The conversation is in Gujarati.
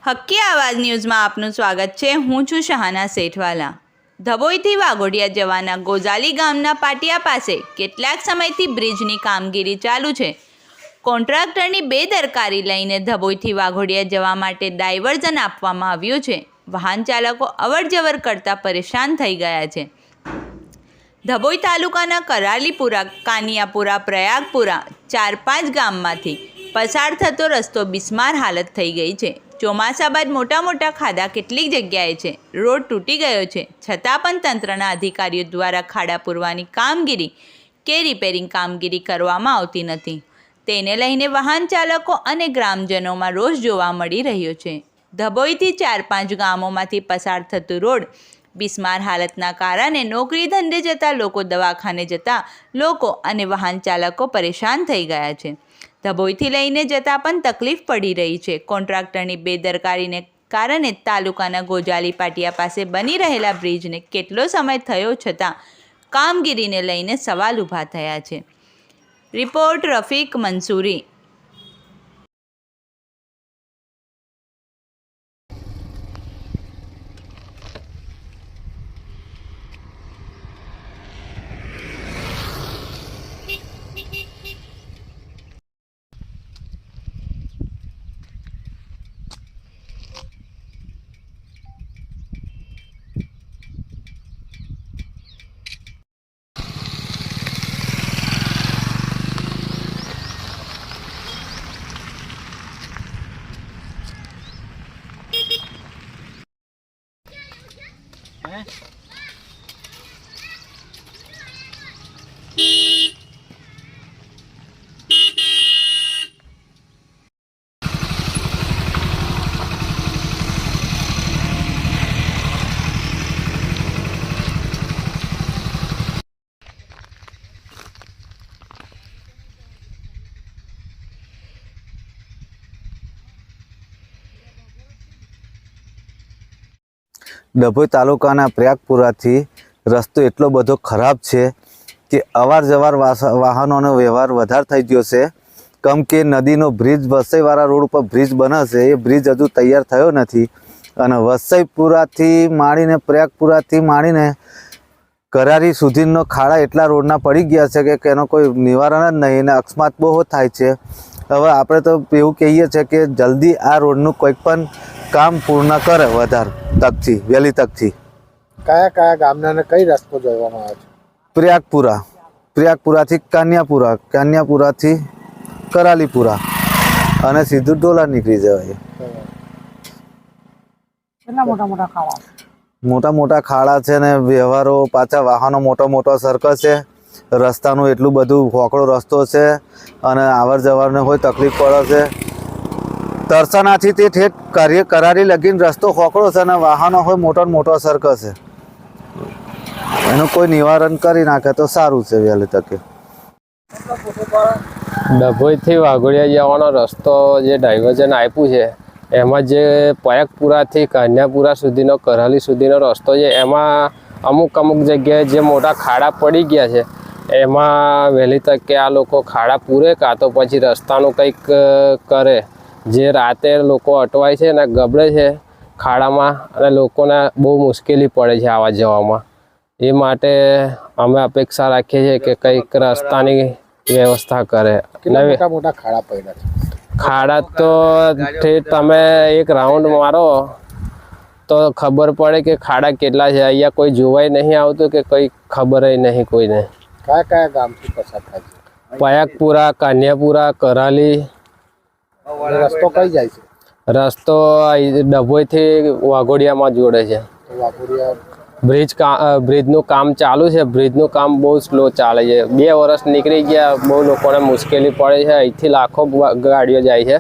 હક્કી આવાજ ન્યૂઝમાં આપનું સ્વાગત છે। હું છું શહાના સેઠવાલા। ધબોઈથી વાઘોડિયા જવાના ગોઝાલી ગામના પાટિયા પાસે કેટલાક સમયથી બ્રિજની કામગીરી ચાલુ છે। કોન્ટ્રાક્ટરની બેદરકારી લઈને ધબોઈથી વાઘોડિયા જવા માટે ડાયવર્ઝન આપવામાં આવ્યું છે। વાહન ચાલકો અવરજવર કરતાં પરેશાન થઈ ગયા છે। ધબોઈ તાલુકાના કરાલીપુરા, કાનિયાપુરા, પ્રયાગપુરા 4-5 ગામમાંથી પસાર થતો રસ્તો બિસ્માર હાલત થઈ ગઈ છે। ચોમાસા બાદ મોટા ખાડા કેટલીક જગ્યાએ છે। રોડ તૂટી ગયો છે, છતાં પણ તંત્રના અધિકારીઓ દ્વારા ખાડા પૂરવાની કામગીરી કે રિપેરિંગ કામગીરી કરવામાં આવતી નથી। તેને લઈને વાહન ચાલકો અને ગ્રામજનોમાં રોષ જોવા મળી રહ્યો છે। ધબોઈથી 4-5 ગામોમાંથી પસાર થતું રોડ બિસ્માર હાલતના કારણે નોકરી ધંધે જતા લોકો, દવાખાને જતા લોકો અને વાહન ચાલકો પરેશાન થઈ ગયા છે। ધબોઈથી લઈને જતાં પણ તકલીફ પડી રહી છે। કોન્ટ્રાક્ટરની બેદરકારીને કારણે તાલુકાના ગોઝાલી પાટિયા પાસે બની રહેલા બ્રિજને કેટલો સમય થયો છતાં કામગીરીને લઈને સવાલ ઊભા થયા છે। રિપોર્ટ રફીક મંસૂરી। ડભોઈ તાલુકાના પ્રયાગપુરાથી રસ્તો એટલો બધો ખરાબ છે કે અવાર જવાર વાહનોનો વ્યવહાર વધારે થઈ ગયો છે। કેમ કે નદીનો બ્રિજ, વસઈવાળા રોડ ઉપર બ્રિજ બને છે, એ બ્રિજ હજુ તૈયાર થયો નથી અને વસઈપુરાથી માંડીને પ્રયાગપુરાથી માંડીને કરારી સુધીનો ખાડા એટલા રોડના પડી ગયા છે કે એનો કોઈ નિવારણ જ નહીં અને અકસ્માત બહુ થાય છે। હવે આપણે તો એવું કહીએ છીએ કે જલ્દી આ રોડનું કોઈક પણ કામ પૂર્ણ કરે વધારે તકથી, વહેલી તકથી। કયા ગામના કઈ રસ્તો જોવામાં આવે છે? પ્રયાગપુરાથી કાનિયાપુરા, કાનિયાપુરાથી કરાલીપુરા અને સીધું ડોલા નીકળી જવાય। મોટા ખાડા છે ને વ્યવહારો પાછા વાહનો મોટો સર્કલ છે। રસ્તાનું એટલું બધું હોકળો રસ્તો છે અને આવર જવારને હોય તકલીફ પડે છે। તરસાનાથી તે ઠેઠ કરારી લગીને રસ્તો હોકળો છે અને વાહનો હોય મોટો સર્કલ છે। એનું કોઈ નિવારણ કરી નાખે તો સારું છે વહેલી તકે। ડભોઈથી વાઘોડિયા જવાનો રસ્તો જે ડાયવર્ઝન આપ્યું છે, એમાં જે પ્રયાગપુરાથી કાન્યાપુરા સુધીનો, કરાલી સુધીનો રસ્તો છે, એમાં અમુક જગ્યાએ જે મોટા ખાડા પડી ગયા છે, એમાં વહેલી તકે આ લોકો ખાડા પૂરે કાં તો પછી રસ્તાનું કંઈક કરે। જે રાતે લોકો અટવાય છે ને ગબડે છે ખાડામાં અને લોકોને બહુ મુશ્કેલી પડે છે આવવા જવામાં। એ માટે અમે અપેક્ષા રાખીએ છીએ કે કંઈક રસ્તાની વ્યવસ્થા કરે। મોટા ખાડા પડ્યા છે? ખાડા તો તમે એક રાઉન્ડ મારો તો ખબર પડે કે ખાડા કેટલા છે। અહીંયા કોઈ જોવાય નહીં આવતું કે કંઈ ખબર નહીં કોઈને। કયા ગામથી પસાર થાય છે? પ્રયાગપુરા, કાન્યાપુરા, કરાલી। રસ્તો કઈ જાય છે? રસ્તો ડભોઈથી વાઘોડિયામાં જોડે છે। બ્રિજનું કામ ચાલુ છે। બ્રિજનું કામ બહુ સ્લો ચાલે છે। 2 વર્ષ નીકળી ગયા, બહુ લોકોને મુશ્કેલી પડે છે। અહીંથી લાખો ગાડીઓ જાય છે।